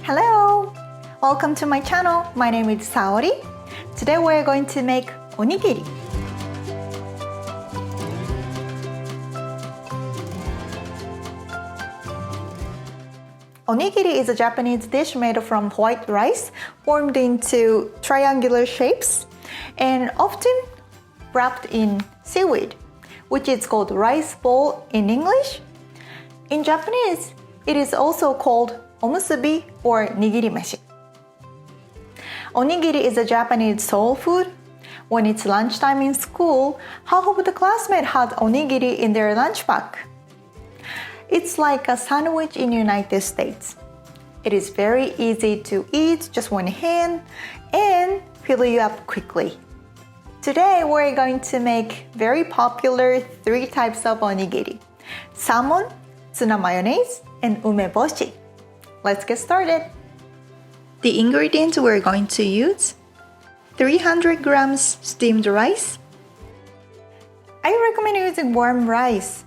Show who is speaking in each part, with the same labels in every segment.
Speaker 1: Hello! Welcome to my channel. My name is Saori. Today we're going to make onigiri. Onigiri is a Japanese dish made from white rice formed into triangular shapes and often wrapped in seaweed, which is called rice ball in English. In Japanese, it is also called Omusubi or Nigirimeshi. Onigiri is a Japanese soul food. When it's lunchtime in school, half of the classmates had onigiri in their lunch pack. It's like a sandwich in the United States. It is very easy to eat, just one hand, and fill you up quickly. Today we're going to make very popular 3 types of onigiri: salmon, Tsuna mayonnaise, and Umeboshi. Let's get started. The ingredients we're going to use: 300 grams steamed rice. I recommend using warm rice.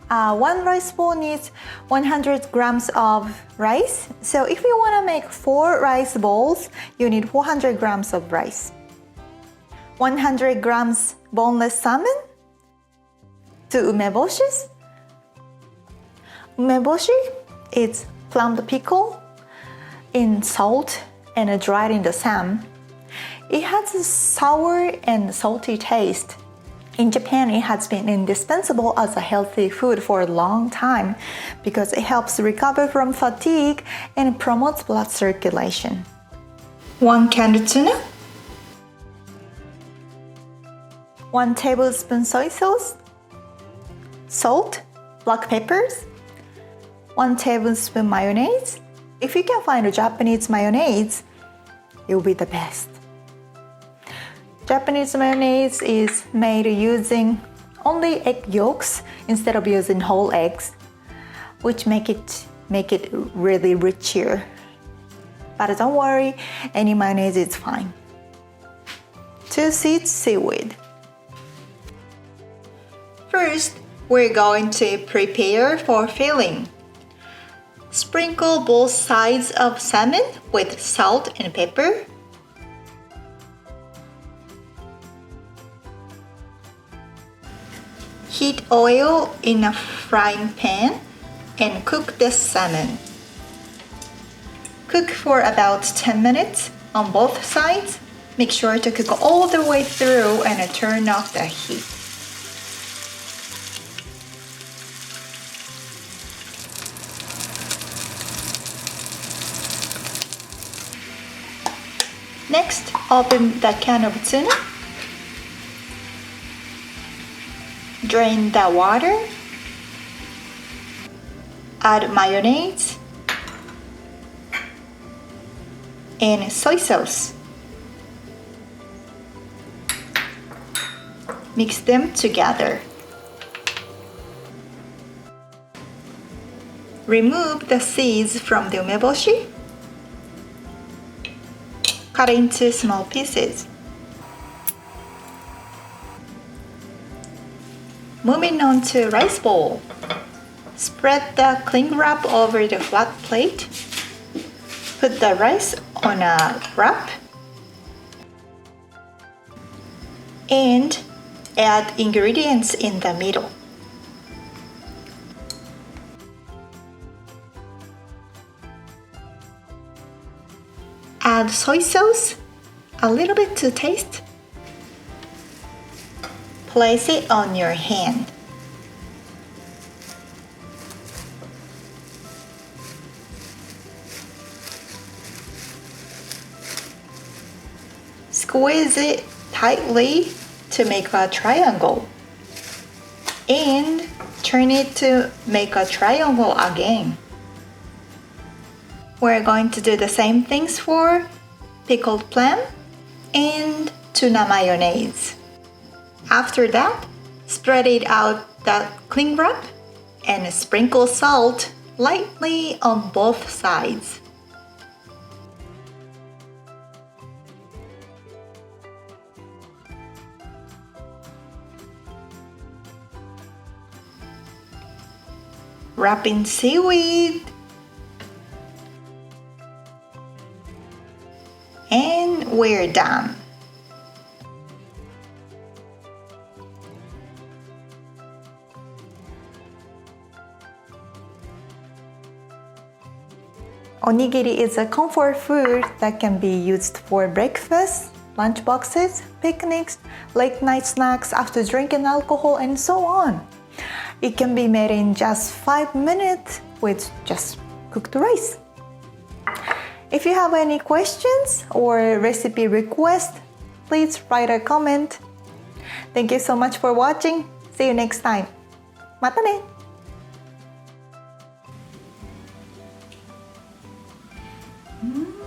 Speaker 1: One rice bowl needs 100 grams of rice. So if you want to make 4 rice bowls, you need 400 grams of rice. 100 grams boneless salmon. 2 umeboshis. Umeboshi is plumbed pickle in salt and dried in the sand. It has a sour and salty taste. In Japan, it has been indispensable as a healthy food for a long time because it helps recover from fatigue and promotes blood circulation. 1 canned tuna, 1 tablespoon soy sauce, salt, black peppers, 1 tablespoon mayonnaise. If you can find a Japanese mayonnaise, it will be the best. Japanese mayonnaise is made using only egg yolks instead of using whole eggs, which make it really richer. But don't worry, any mayonnaise is fine. 2 seeds seaweed. First, we're going to prepare for filling. Sprinkle both sides of salmon with salt and pepper. Heat oil in a frying pan and cook the salmon. Cook for about 10 minutes on both sides. Make sure to cook all the way through and turn off the heat. Next, open the can of tuna. Drain the water. Add mayonnaise and soy sauce. Mix them together. Remove the seeds from the umeboshi. Cut into small pieces. Moving on to rice bowl. Spread the cling wrap over the flat plate. Put the rice on a wrap. And add ingredients in the middle. Add soy sauce, a little bit to taste. Place it on your hand. Squeeze it tightly to make a triangle. And turn it to make a triangle again. We're going to do the same things for pickled plum and tuna mayonnaise. After that, spread it out the cling wrap and sprinkle salt lightly on both sides. Wrap in seaweed. we're done. Onigiri is a comfort food that can be used for breakfast, lunch boxes, picnics, late night snacks after drinking alcohol, and so on. It can be made in just 5 minutes with just cooked rice. If you have any questions or recipe requests, please write a comment. Thank you so much for watching. See you next time. またね!
Speaker 2: Mm.